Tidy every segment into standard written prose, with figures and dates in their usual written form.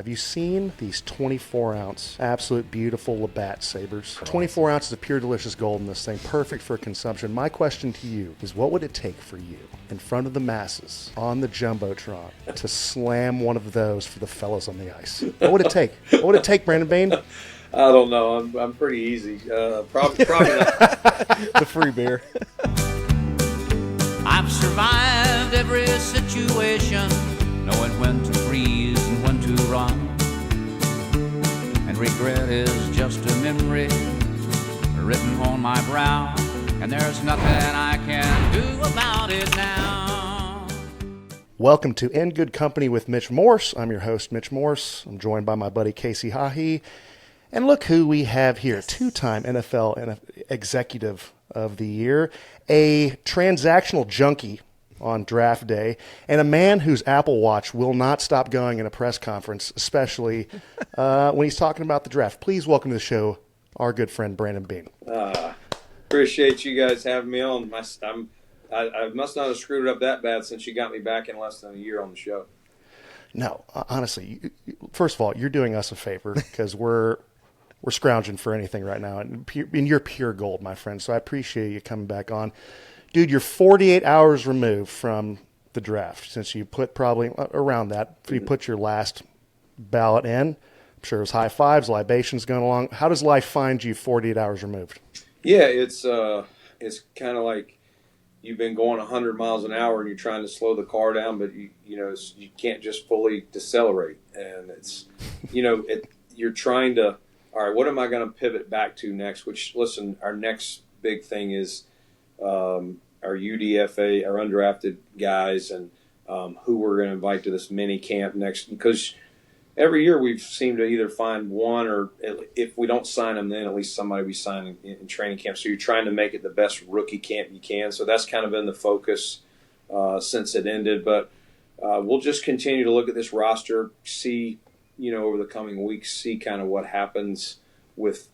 have you seen these 24-ounce, absolute beautiful LaBatt Sabres? 24 ounces of pure delicious gold in this thing, perfect for consumption. My question to you is, what would it take for you, in front of the masses, on the Jumbotron, to slam one of those for the fellas on the ice? What would it take? What would it take, Brandon Beane? I don't know. I'm pretty easy. Probably not. The free beer. I've survived every situation, knowing when to freeze and when to run. And regret is just a memory written on my brow, and there's nothing I can do about it now. Welcome to In Good Company with Mitch Morse. I'm your host, Mitch Morse. I'm joined by my buddy Casey Hahi. And look who we have here, two-time NFL and Executive of the Year, a transactional junkie on draft day, and a man whose Apple Watch will not stop going in a press conference, especially when he's talking about the draft. Please welcome to the show our good friend Brandon Beane. Appreciate you guys having me on. I must not have screwed it up that bad since you got me back in less than a year on the show. No, honestly, first of all, you're doing us a favor because we're scrounging for anything right now, and you're pure gold, my friend. So I appreciate you coming back on. Dude, you're 48 hours removed from the draft since you put probably around that. You put your last ballot in. I'm sure it was high fives, libations going along. How does life find you 48 hours removed? Yeah, it's kind of like you've been going 100 miles an hour and you're trying to slow the car down, but you can't just fully decelerate. And it's, you're trying to, all right, what am I going to pivot back to next? Which, listen, our next big thing is our UDFA, our undrafted guys, and who we're going to invite to this mini camp next. Because every year we've seemed to either find one, or if we don't sign them, then at least somebody we sign in training camp. So you're trying to make it the best rookie camp you can. So that's kind of been the focus since it ended. But we'll just continue to look at this roster, see, over the coming weeks, see kind of what happens with,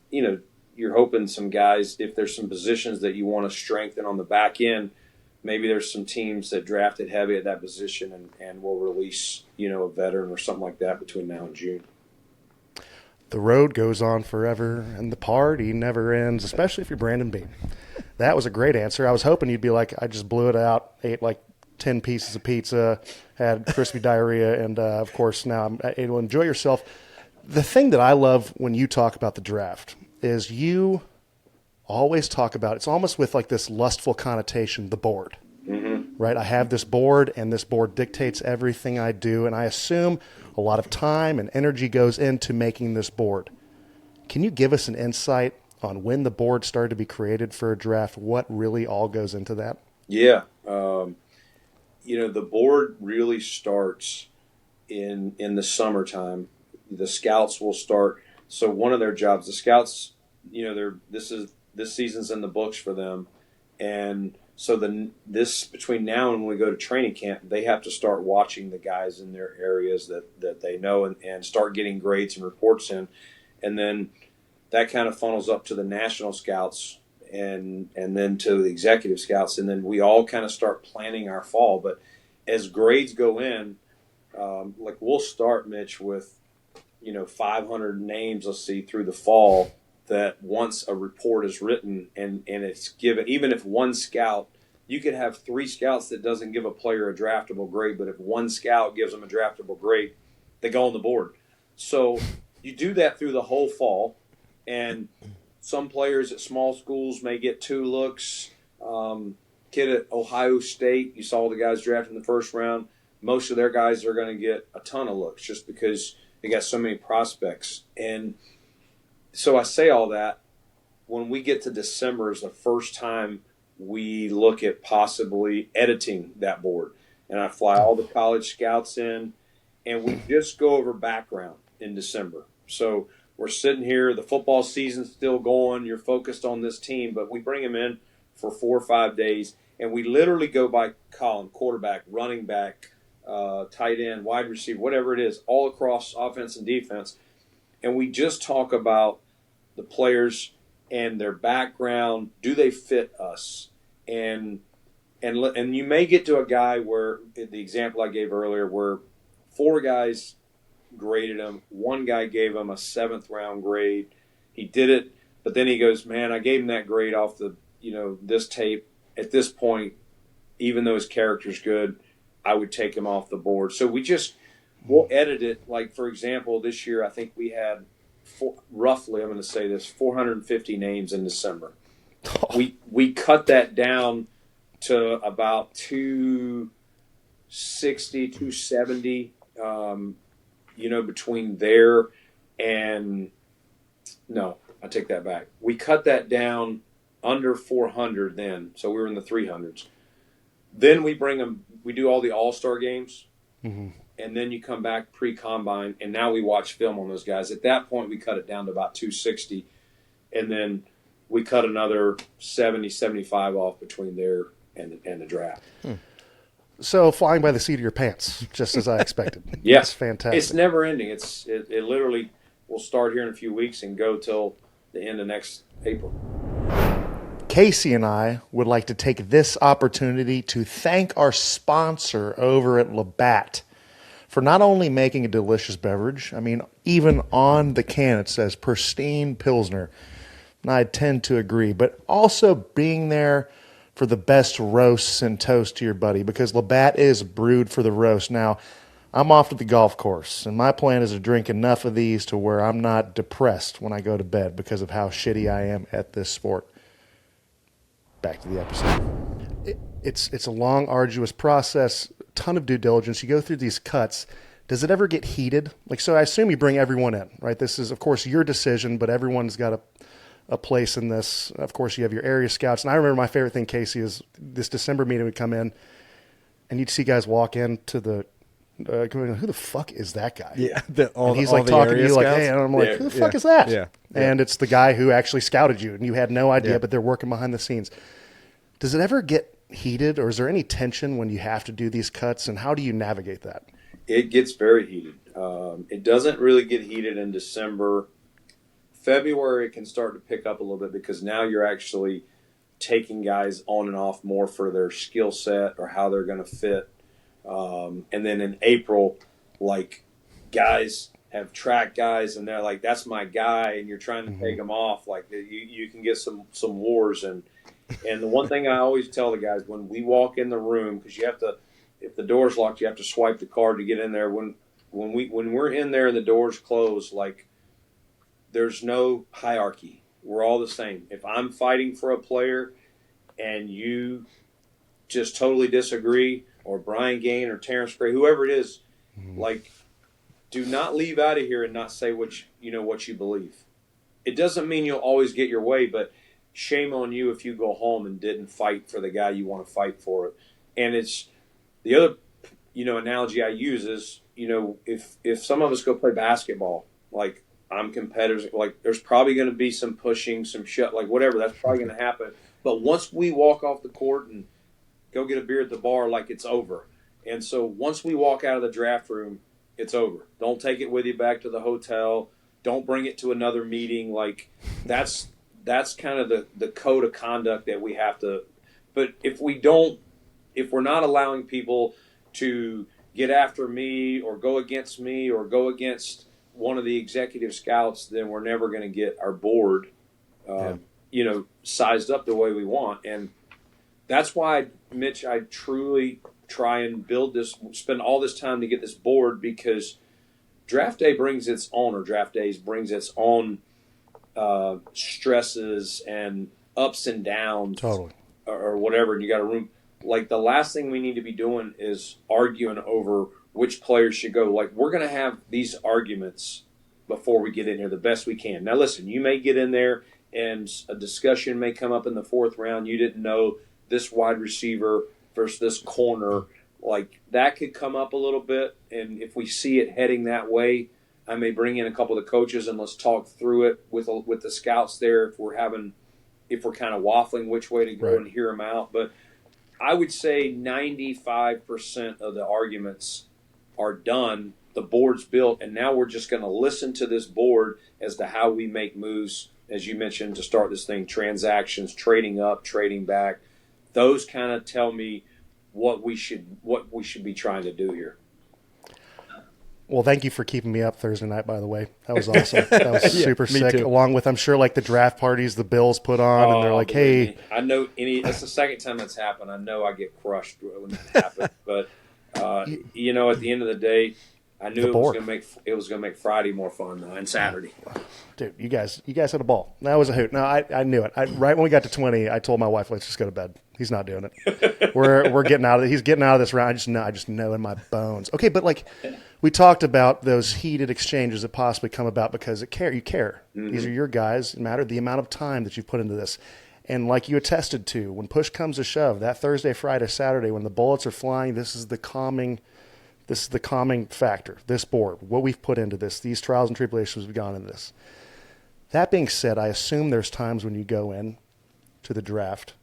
you're hoping some guys, if there's some positions that you want to strengthen on the back end, maybe there's some teams that drafted heavy at that position and will release, a veteran or something like that between now and June. The road goes on forever and the party never ends, especially if you're Brandon Beane. That was a great answer. I was hoping you'd be like, I just blew it out, ate like 10 pieces of pizza, had crispy diarrhea, and of course now I'm able to enjoy yourself. The thing that I love when you talk about the draft is you always talk about, it's almost with like this lustful connotation, the board. Mm-hmm. Right? I have this board, and this board dictates everything I do, and I assume a lot of time and energy goes into making this board. Can you give us an insight on when the board started to be created for a draft? What really all goes into that? Yeah. The board really starts in the summertime. The scouts will start. So one of their jobs, the scouts, this season's in the books for them, and so between now and when we go to training camp, they have to start watching the guys in their areas that they know and start getting grades and reports in, and then that kind of funnels up to the national scouts and then to the executive scouts, and then we all kind of start planning our fall. But as grades go in, like we'll start, Mitch, with 500 names, let's see, through the fall, that once a report is written and it's given, even if one scout, you could have 3 scouts that doesn't give a player a draftable grade, but if one scout gives them a draftable grade, they go on the board. So you do that through the whole fall, and some players at small schools may get 2 looks. Kid at Ohio State, you saw the guys drafted in the first round. Most of their guys are going to get a ton of looks just because they got so many prospects. And so I say all that, when we get to December is the first time we look at possibly editing that board. And I fly all the college scouts in, and we just go over background in December. So we're sitting here, the football season's still going, you're focused on this team, but we bring them in for 4 or 5 days, and we literally go by column, quarterback, running back, tight end, wide receiver, whatever it is, all across offense and defense. And we just talk about the players and their background. Do they fit us? And you may get to a guy where, the example I gave earlier, where 4 guys graded him. One guy gave him a 7th round grade. He did it, but then he goes, man, I gave him that grade off the, this tape. At this point, even though his character's good, I would take him off the board. So we'll edit it. Like, for example, this year I think we had roughly, I'm going to say this, 450 names in December. We cut that down to about 260, 270, between there and no, I take that back. We cut that down under 400 then, so we were in the 300s. Then we bring them, we do all the all-star games, and then you come back pre-combine, and now we watch film on those guys. At that point, we cut it down to about 260, and then we cut another 70, 75 off between there and the draft. So flying by the seat of your pants, just as I expected. Yeah. It's fantastic. It's never ending. It literally will start here in a few weeks and go till the end of next April. Casey and I would like to take this opportunity to thank our sponsor over at LaBatt for not only making a delicious beverage, I mean, even on the can it says pristine Pilsner, and I tend to agree, but also being there for the best roasts and toast to your buddy, because LaBatt is brewed for the roast. Now, I'm off to the golf course, and my plan is to drink enough of these to where I'm not depressed when I go to bed because of how shitty I am at this sport. Back to the episode. It's a long, arduous process, ton of due diligence. You go through these cuts. Does it ever get heated? So I assume you bring everyone in, right? This is, of course, your decision, but everyone's got a place in this. Of course, you have your area scouts. And I remember my favorite thing, Casey, is this December meeting would come in, and you'd see guys walk into the going, who the fuck is that guy? Yeah. And he's like talking to you like, hey, and I'm like, who the fuck is that? Yeah. And it's the guy who actually scouted you, and you had no idea, but they're working behind the scenes. Does it ever get heated, or is there any tension when you have to do these cuts, and how do you navigate that? It gets very heated. It doesn't really get heated in December. February it can start to pick up a little bit because now you're actually taking guys on and off more for their skill set or how they're going to fit. And then in April, like, guys have track guys and they're like, that's my guy, and you're trying to take them off. Like, you can get some wars. And the one thing I always tell the guys when we walk in the room, because you have to, if the door's locked, you have to swipe the card to get in there. When we're in there and the door's closed, like, there's no hierarchy. We're all the same. If I'm fighting for a player and you just totally disagree, or Brian Gain or Terrence Gray, whoever it is, like, do not leave out of here and not say what you believe. It doesn't mean you'll always get your way, but shame on you if you go home and didn't fight for the guy you want to fight for. And it's the other, analogy I use is, if some of us go play basketball, like, I'm competitors, like, there's probably going to be some pushing, some shut, like, whatever, that's probably going to happen. But once we walk off the court and go get a beer at the bar, like, it's over. And so once we walk out of the draft room, it's over. Don't take it with you back to the hotel. Don't bring it to another meeting. Like, that's kind of the code of conduct that we have to. But if we're not allowing people to get after me or go against me or go against one of the executive scouts, then we're never going to get our board, sized up the way we want. And that's why, Mitch, I truly try and spend all this time to get this board, because draft day brings its own, or draft days brings its own stresses and ups and downs, Totally, or whatever. And you got a room. Like, the last thing we need to be doing is arguing over which players should go. Like, we're going to have these arguments before we get in here the best we can. Now, listen, you may get in there and a discussion may come up in the 4th round. You didn't know this wide receiver versus this corner. Like, that could come up a little bit. And if we see it heading that way, I may bring in a couple of the coaches and let's talk through it with the scouts there if we're kind of waffling which way to go, right, and hear them out. But I would say 95% of the arguments are done. The board's built, and now we're just going to listen to this board as to how we make moves, as you mentioned, to start this thing, transactions, trading up, trading back. Those kind of tell me what we should be trying to do here. Well, thank you for keeping me up Thursday night, by the way. That was awesome. That was super me sick. too. Along with, I'm sure, like the draft parties the Bills put on, and they're like, believe hey. me. I know that's the second time that's happened. I know I get crushed when it happens. But, at the end of the day, I knew it was going to make Friday more fun and Saturday. Dude, you guys had a ball. That was a hoot. No, I knew it. Right when we got to 20, I told my wife, let's just go to bed. He's not doing it. We're getting out of it. He's getting out of this round. I just know in my bones. Okay, but like we talked about those heated exchanges that possibly come about because you care. Mm-hmm. These are your guys. It matters the amount of time that you've put into this. And like you attested to, when push comes to shove, that Thursday, Friday, Saturday, when the bullets are flying, this is the calming factor, this board, what we've put into this, these trials and tribulations we've gone into this. That being said, I assume there's times when you go in to the draft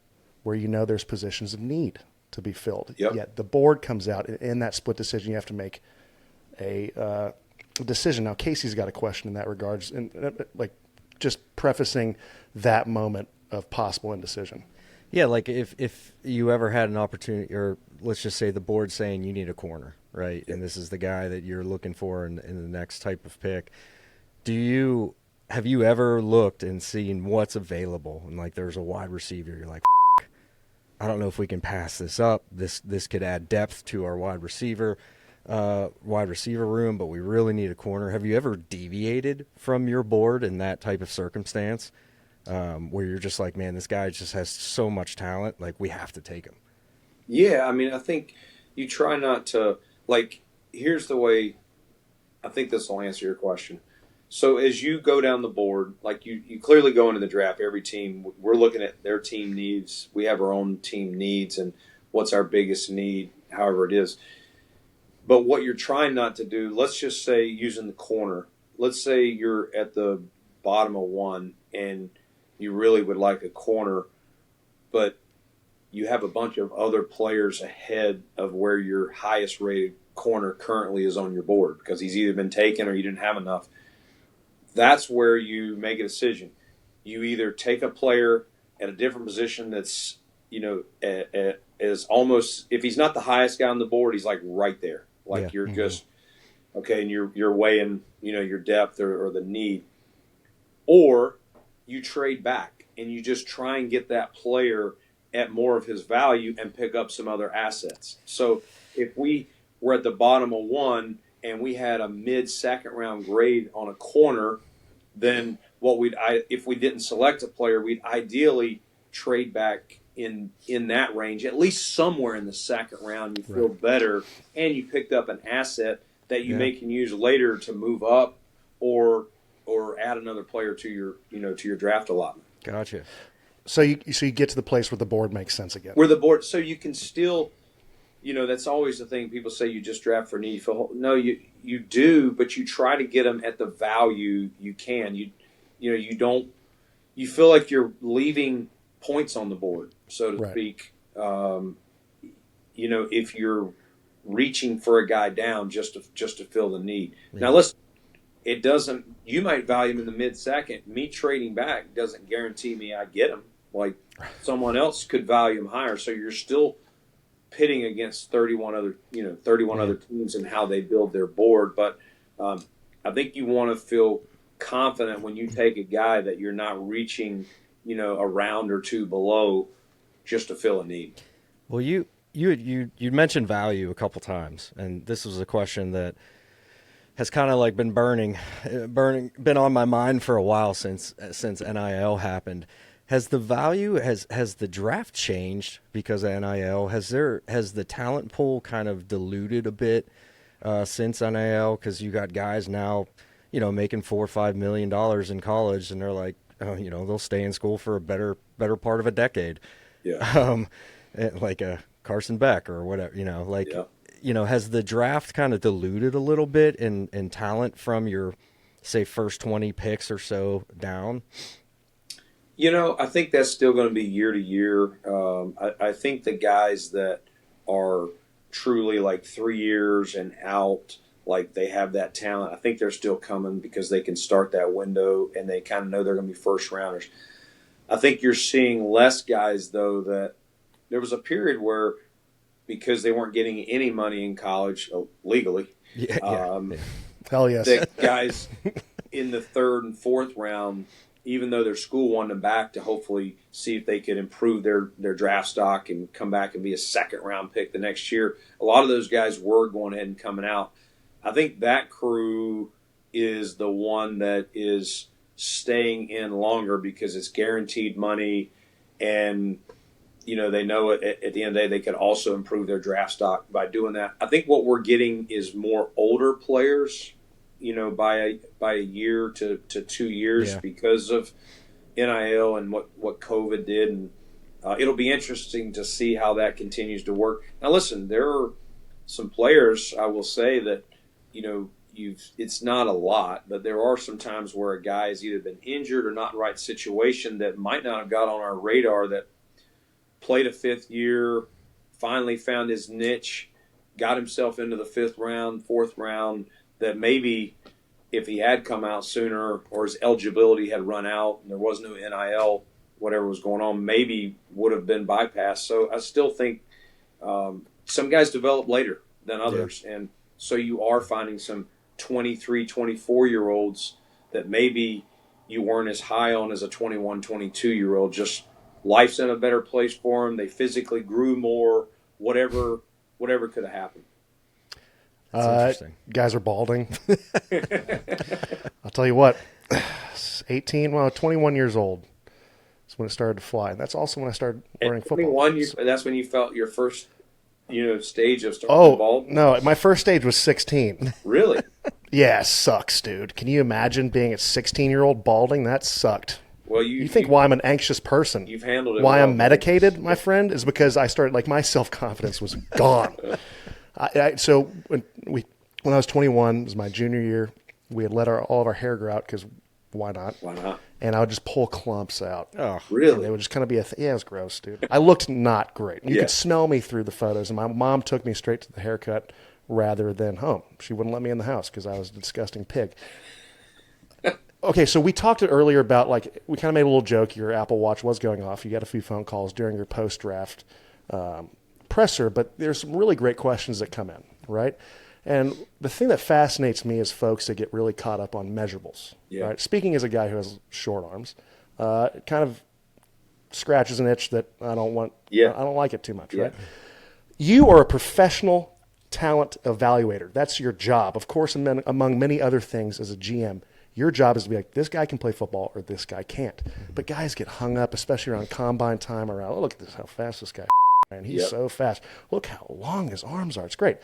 where you know there's positions of need to be filled. Yep. Yet the board comes out in that split decision. You have to make a decision. Now, Casey's got a question in that regards, and like just prefacing that moment of possible indecision. Yeah, like if you ever had an opportunity, or let's just say the board's saying you need a corner, right? And this is the guy that you're looking for in the next type of pick. Have you ever looked and seen what's available? And like there's a wide receiver, you're like, I don't know if we can pass this up. This could add depth to our wide receiver room, but we really need a corner. Have you ever deviated from your board in that type of circumstance? Where you're just like, man, this guy just has so much talent, like we have to take him. Yeah, I mean, I think you try not to, like, here's the way, I think this will answer your question. So as you go down the board, like you clearly go into the draft, every team, we're looking at their team needs. We have our own team needs and what's our biggest need, however it is. But what you're trying not to do, let's just say using the corner, let's say you're at the bottom of one and you really would like a corner, but you have a bunch of other players ahead of where your highest rated corner currently is on your board because he's either been taken or you didn't have enough. That's where you make a decision. You either take a player at a different position that's, is almost, if he's not the highest guy on the board, he's like right there. Like you're just, okay, and you're weighing, your depth or the need. Or you trade back and you just try and get that player at more of his value and pick up some other assets. So if we were at the bottom of one and we had a mid-second round grade on a corner, then if we didn't select a player, we'd ideally trade back in that range, at least somewhere in the second round. You feel better, and you picked up an asset that you can use later to move up or add another player to your draft allotment. Gotcha. So you get to the place where the board makes sense again. Where the board, so you can still, that's always the thing. People say you just draft for need. No, you do, but you try to get them at the value you can. You don't. You feel like you're leaving points on the board, so to speak. If you're reaching for a guy down just to fill the need. Yeah. Now listen. It doesn't. You might value him in the mid-second. Me trading back doesn't guarantee me I get him. Like someone else could value him higher. So you're still pitting against 31 other teams and how they build their board. But I think you want to feel confident when you take a guy that you're not reaching, a round or two below just to fill a need. Well, you mentioned value a couple times, and this was a question that has kind of like been been on my mind for a while since NIL happened. Has the value, has the draft changed because of NIL? Has the talent pool kind of diluted a bit since NIL? Because you got guys now, making $4 or $5 million in college, and they're like, they'll stay in school for a better part of a decade. Yeah. Like a Carson Beck or whatever, has the draft kind of diluted a little bit in talent from your, say, first 20 picks or so down? I think that's still going to be year to year. I think the guys that are truly like 3 years and out, like they have that talent, I think they're still coming because they can start that window and they kind of know they're going to be first rounders. I think you're seeing less guys, though, that there was a period where because they weren't getting any money in college legally. Yeah. Hell yes. That guys in the third and fourth round, even though their school wanted them back to hopefully see if they could improve their draft stock and come back and be a second-round pick the next year, a lot of those guys were going ahead and coming out. I think that crew is the one that is staying in longer because it's guaranteed money, and they know at the end of the day they could also improve their draft stock by doing that. I think what we're getting is more older players, by a year to 2 years because of NIL and what COVID did, and it'll be interesting to see how that continues to work. Now, listen, there are some players I will say that it's not a lot, but there are some times where a guy has either been injured or not in the right situation that might not have got on our radar, that played a fifth year, finally found his niche, got himself into the fifth round, fourth round, that maybe if he had come out sooner or his eligibility had run out and there was no NIL, whatever was going on, maybe would have been bypassed. So I still think some guys develop later than others. And so you are finding some 23, 24-year-olds that maybe you weren't as high on as a 21, 22-year-old. Just life's in a better place for them. They physically grew more, whatever could have happened. Interesting. Guys are balding. I'll tell you what, 21 years old is when it started to fly. And that's also when I started wearing football. That's when you felt your first stage of starting to bald? No, my first stage was 16. Really? Yeah, it sucks, dude. Can you imagine being a 16-year-old balding? That sucked. Well, you think why I'm an anxious person? You've handled it. Why well, I'm medicated, my friend, is because I started, my self-confidence was gone. So when I was 21, it was my junior year, we had let all of our hair grow out because why not? Why not? And I would just pull clumps out. Oh, really? And it would just kind of be yeah, it was gross, dude. I looked not great. You could smell me through the photos, and my mom took me straight to the haircut rather than home. She wouldn't let me in the house because I was a disgusting pig. Okay, so we talked earlier about, we kind of made a little joke. Your Apple Watch was going off. You got a few phone calls during your post-draft presser, but there's some really great questions that come in, right? And the thing that fascinates me is folks that get really caught up on measurables. Yeah. Right? Speaking as a guy who has short arms, it kind of scratches an itch that I don't want. Yeah. I don't like it too much, right? You are a professional talent evaluator. That's your job. Of course, among many other things as a GM, your job is to be like, this guy can play football or this guy can't. But guys get hung up, especially around combine time, around, look at this, how fast this guy and he's so fast. Look how long his arms are. It's great.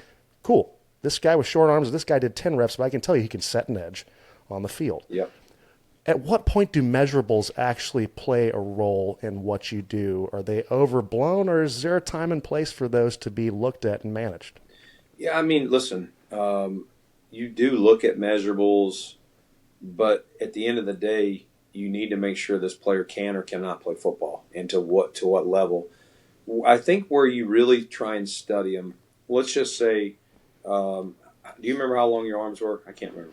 Cool. This guy with short arms, this guy did 10 reps, but I can tell you he can set an edge on the field. Yep. At what point do measurables actually play a role in what you do? Are they overblown, or is there a time and place for those to be looked at and managed? Yeah, I mean, listen, you do look at measurables, but at the end of the day, you need to make sure this player can or cannot play football, and to what level. I think where you really try and study them, let's just say, do you remember how long your arms were? I can't remember.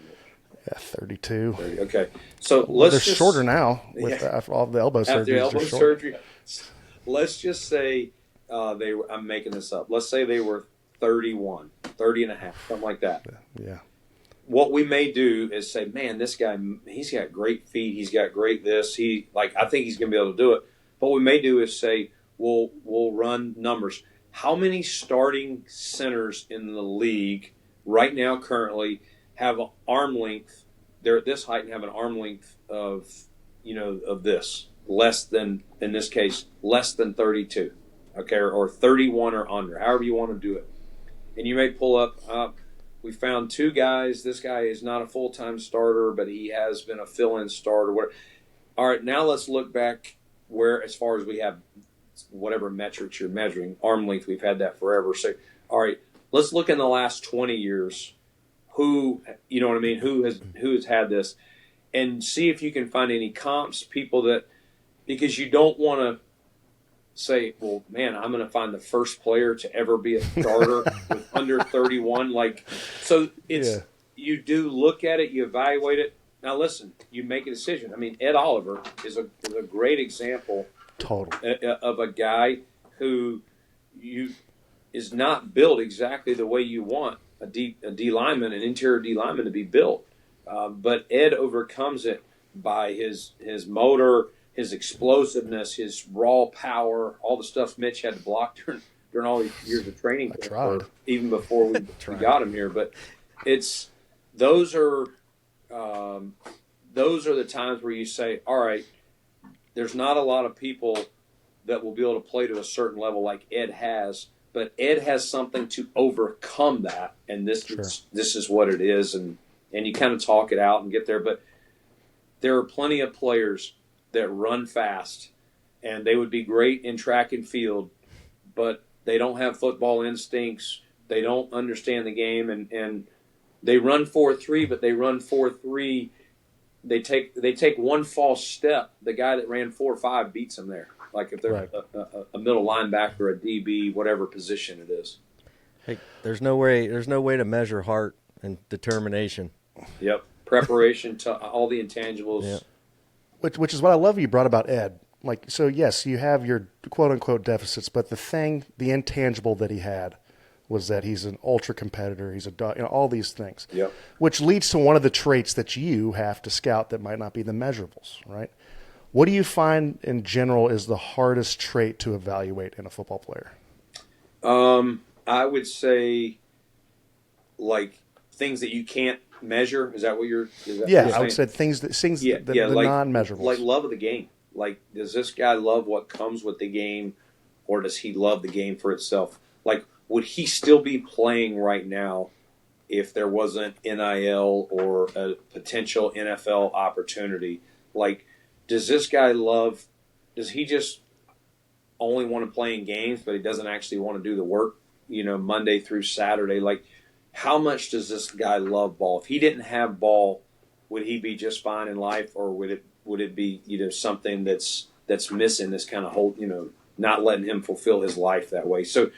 Yeah, 32. 30, okay. So they're shorter now with after all the elbow surgery. After elbow surgery. Let's just say I'm making this up. Let's say they were 31, 30 and a half, something like that. Yeah. What we may do is say, man, this guy, he's got great feet. He's got great this. I think he's going to be able to do it. What we may do is say, we'll run numbers. How many starting centers in the league right now currently have an arm length? They're at this height and have an arm length of this, less than, in this case, less than 32, okay, or 31 or under, however you want to do it. And you may pull up, we found two guys. This guy is not a full-time starter, but he has been a fill-in starter. All right, now let's look back as far as we have whatever metrics you're measuring, arm length, we've had that forever. So, all right, let's look in the last 20 years, who has had this, and see if you can find any comps, people that, because you don't want to say, well, man, I'm going to find the first player to ever be a starter with under 31. You do look at it, you evaluate it. Now, listen, you make a decision. I mean, Ed Oliver is a great example Totally. of a guy who is not built exactly the way you want a D lineman, an interior D lineman to be built. But Ed overcomes it by his motor, his explosiveness, his raw power, all the stuff Mitch had to block during all these years of training, even before we got him here. But those are the times where you say, all right, there's not a lot of people that will be able to play to a certain level like Ed has, but Ed has something to overcome that, and this is what it is, and you kind of talk it out and get there. But there are plenty of players that run fast, and they would be great in track and field, but they don't have football instincts. They don't understand the game, and they run 4.3, but they run 4.3. They take one false step. The guy that ran 4.5 beats them there. Like if they're a middle linebacker, a DB, whatever position it is. Hey, there's no way to measure heart and determination. Yep, preparation to all the intangibles. Yep. Which is what I love you brought about Ed. Like, so yes, you have your quote unquote deficits, but the intangible that he had was that he's an ultra competitor. He's all these things. Yep. Which leads to one of the traits that you have to scout that might not be the measurables, right? What do you find in general is the hardest trait to evaluate in a football player? I would say, like, things that you can't measure. Is that what you're? I would say things that the like, non-measurables, like love of the game. Like, does this guy love what comes with the game, or does he love the game for itself? Like, would he still be playing right now if there wasn't NIL or a potential NFL opportunity? Like, does this guy does he just only want to play in games, but he doesn't actually want to do the work, Monday through Saturday? Like, how much does this guy love ball? If he didn't have ball, would he be just fine in life, or would it be, something that's missing, this kind of whole, not letting him fulfill his life that way? So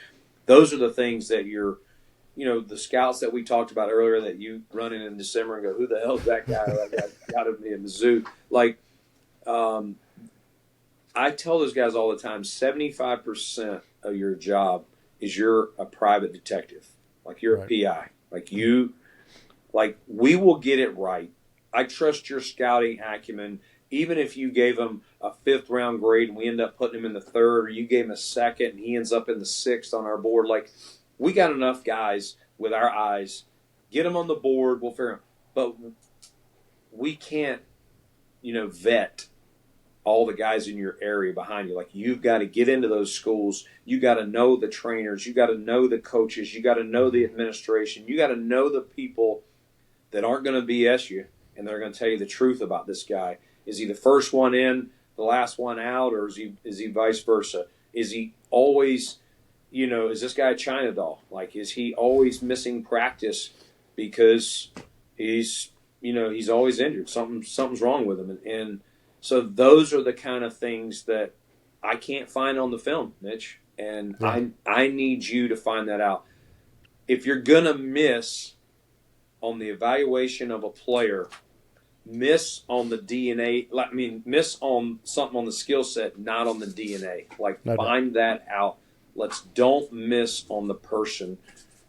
those are the things that the scouts that we talked about earlier that you run in December and go, who the hell is that guy? That got to be in Mizzou. Like, I tell those guys all the time, 75% of your job is you're a private detective. Like, you're a PI. We will get it right. I trust your scouting acumen. Even if you gave him a 5th round grade and we end up putting him in the 3rd, or you gave him a 2nd and he ends up in the 6th on our board, like, we got enough guys with our eyes. Get them on the board, we'll figure them. But we can't, vet all the guys in your area behind you. Like, you've got to get into those schools. You got to know the trainers. You got to know the coaches. You got to know the administration. You got to know the people that aren't going to BS you and they're going to tell you the truth about this guy. Is he the first one in, the last one out, or is he vice versa? Is he always, is this guy a China doll? Like, is he always missing practice because he's always injured? Something's wrong with him. And so those are the kind of things that I can't find on the film, Mitch. And I need you to find that out. If you're going to miss on the evaluation of a player, miss on the DNA. Miss on something on the skill set, not on the DNA. Find that out. Don't miss on the person,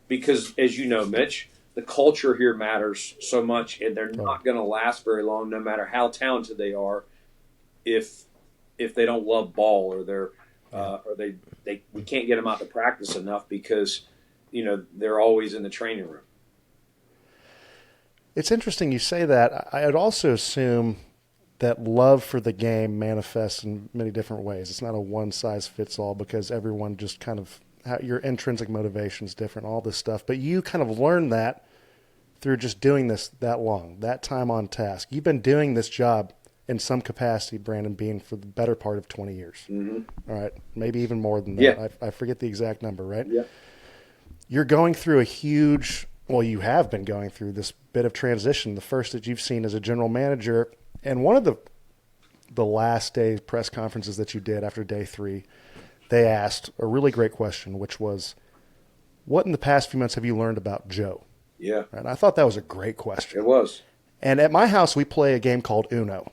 because as you know, Mitch, the culture here matters so much, and they're not going to last very long, no matter how talented they are, if they don't love ball, or we can't get them out to practice enough because they're always in the training room. It's interesting you say that. I'd also assume that love for the game manifests in many different ways. It's not a one-size-fits-all, because everyone just kind of – your intrinsic motivation is different, all this stuff. But you kind of learn that through just doing this that long, that time on task. You've been doing this job in some capacity, Brandon Beane, for the better part of 20 years. Mm-hmm. All right, maybe even more than that. Yeah. I forget the exact number, right? Yeah. You're going through a huge – well, you have been going through this bit of transition, the first that you've seen as a general manager. And one of the last day press conferences that you did after day 3, they asked a really great question, which was, what in the past few months have you learned about Joe? Yeah. And I thought that was a great question. It was. And at my house, we play a game called Uno.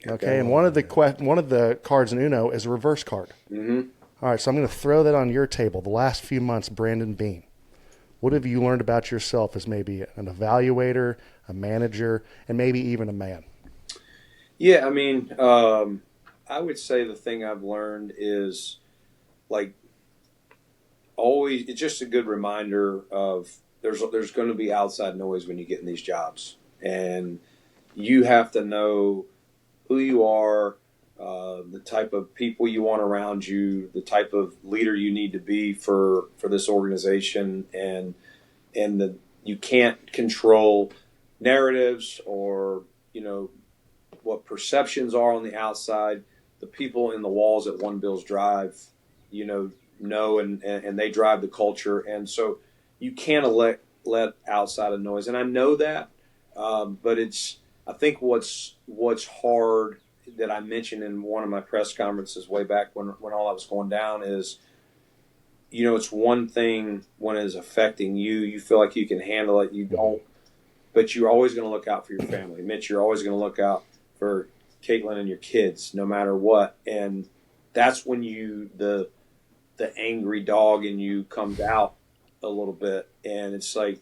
Okay, and one of the cards in Uno is a reverse card. Mm-hmm. All right, so I'm going to throw that on your table. The last few months, Brandon Beane. What have you learned about yourself as maybe an evaluator, a manager, and maybe even a man? Yeah, I mean, I would say the thing I've learned is like always. It's just a good reminder of there's going to be outside noise when you get in these jobs, and you have to know who you are, the type of people you want around you, the type of leader you need to be for this organization, and you can't control narratives or what perceptions are on the outside. The people in the walls at One Bills Drive, know and they drive the culture, and so you can't let outside of noise. And I know that, but I think what's hard that I mentioned in one of my press conferences way back when all that was going down is, it's one thing when it's affecting you. You feel like you can handle it. You don't, but you're always going to look out for your family. Mitch, you're always going to look out for Caitlin and your kids, no matter what. And that's when the angry dog in you comes out a little bit. And it's like,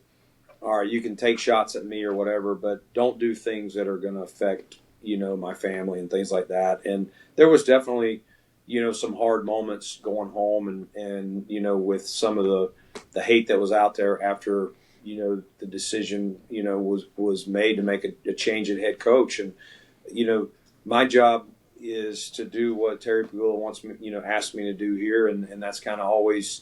all right, you can take shots at me or whatever, but don't do things that are going to affect, my family and things like that. And there was definitely, some hard moments going home and with some of the hate that was out there after, the decision, was made to make a change at head coach. And, my job is to do what Terry Pagula wants me, asked me to do here. And that's kind of always,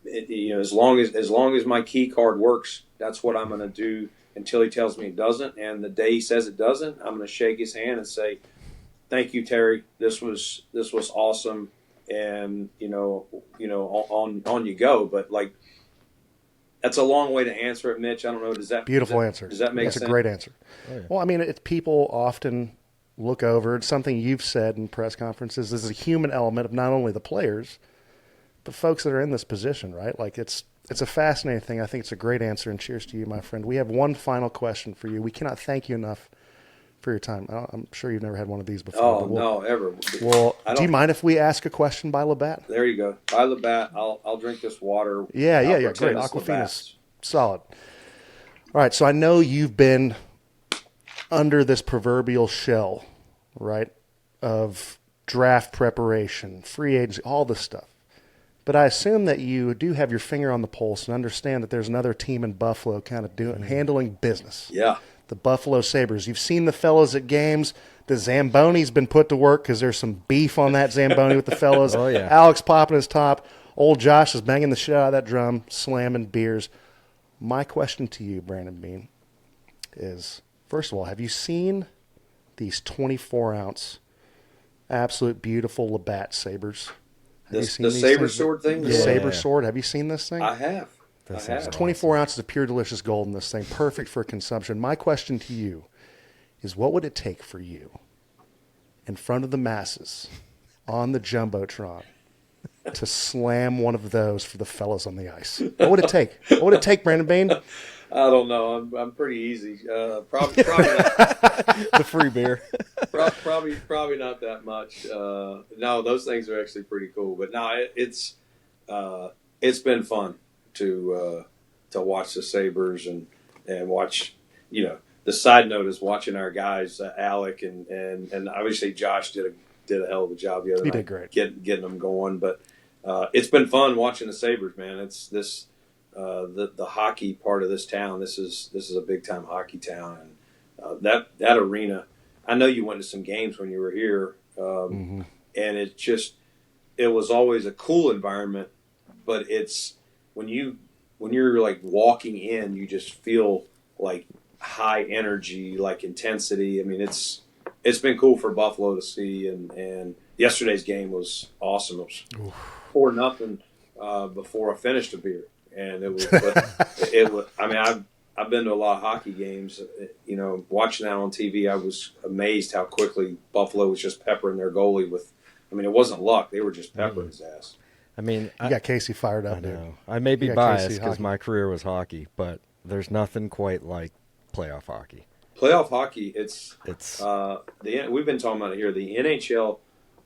as long as my key card works, that's what I'm going to do until he tells me it doesn't. And the day he says it doesn't, I'm going to shake his hand and say, "Thank you, Terry. This was awesome." And on you go. But like, that's a long way to answer it, Mitch. I don't know. Beautiful answer. Does that make sense? That's a great answer. Oh, yeah. Well, I mean, people often look over. It's something you've said in press conferences. There's a human element of not only the players, but folks that are in this position, right? Like it's a fascinating thing. I think it's a great answer, and cheers to you, my friend. We have one final question for you. We cannot thank you enough for your time. I'm sure you've never had one of these before. Oh, no, ever. Well, do you mind if we ask a question by LaBatt? There you go. By LaBatt, I'll drink this water. Yeah, great. Aquafina's solid. All right, so I know you've been under this proverbial shell, right, of draft preparation, free agency, all this stuff. But I assume that you do have your finger on the pulse and understand that there's another team in Buffalo kind of handling business. Yeah. The Buffalo Sabres. You've seen the fellas at games. The Zamboni's been put to work because there's some beef on that Zamboni with the fellas. Oh, yeah. Alex popping his top. Old Josh is banging the shit out of that drum, slamming beers. My question to you, Brandon Beane, is, first of all, have you seen these 24-ounce, absolute beautiful LaBatt Sabres? The Sabre sword thing? The Sabre sword. Have you seen this thing? I have. I have. 24 ounces of pure delicious gold in this thing, perfect for consumption. My question to you is, what would it take for you, in front of the masses, on the Jumbotron, to slam one of those for the fellas on the ice? What would it take? What would it take, Brandon Beane? I don't know. I'm pretty easy. Probably not. The free beer. Probably not that much. No, those things are actually pretty cool. But no, it's been fun to watch the Sabres and watch. The side note is watching our guys, Alec and obviously Josh did a hell of a job the other night. He did great getting them going. But it's been fun watching the Sabres, man. It's this. The hockey part of this town. This is a big time hockey town, and that arena. I know you went to some games when you were here, and it was always a cool environment. But it's when you're like walking in, you just feel like high energy, like intensity. I mean, it's been cool for Buffalo to see, and yesterday's game was awesome. It was 4-0 before I finished a beer. And it was. I mean, I've been to a lot of hockey games. Watching that on TV, I was amazed how quickly Buffalo was just peppering their goalie with. I mean, it wasn't luck; they were just peppering his ass. I mean, you got Casey fired up. I know. I may be biased because my career was hockey, but there's nothing quite like playoff hockey. Playoff hockey, it's we've been talking about it here. The NHL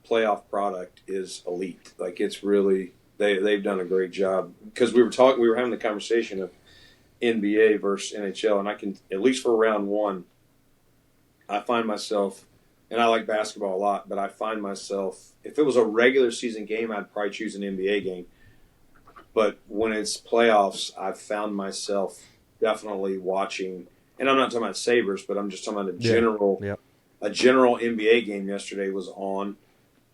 playoff product is elite. Like, it's really they've done a great job, because we were having the conversation of NBA versus NHL, and I can, at least for round one, I find myself, and I like basketball a lot, but I find myself, if it was a regular season game, I'd probably choose an NBA game. But when it's playoffs, I've found myself definitely watching, and I'm not talking about Sabres, but I'm just talking about a general NBA game yesterday was on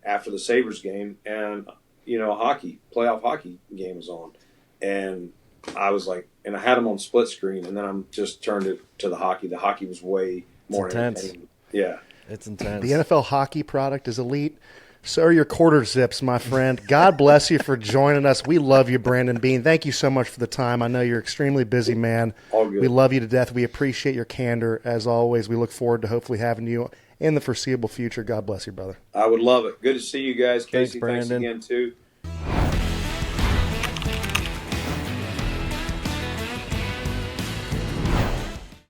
after the Sabres game, and playoff hockey game was on, and I was like, and I had them on split screen, and then I'm just turned it to the hockey. The hockey was way more intense. Yeah, it's intense. The NFL hockey product is elite. So are your quarter zips, my friend. God bless you for joining us. We love you, Brandon Beane. Thank you so much for the time. I know you're an extremely busy man. All good. We love you to death. We appreciate your candor, as always. We look forward to hopefully having you in the foreseeable future. God bless you, brother. I would love it. Good to see you guys. Casey, thanks, Brandon. Thanks again, too.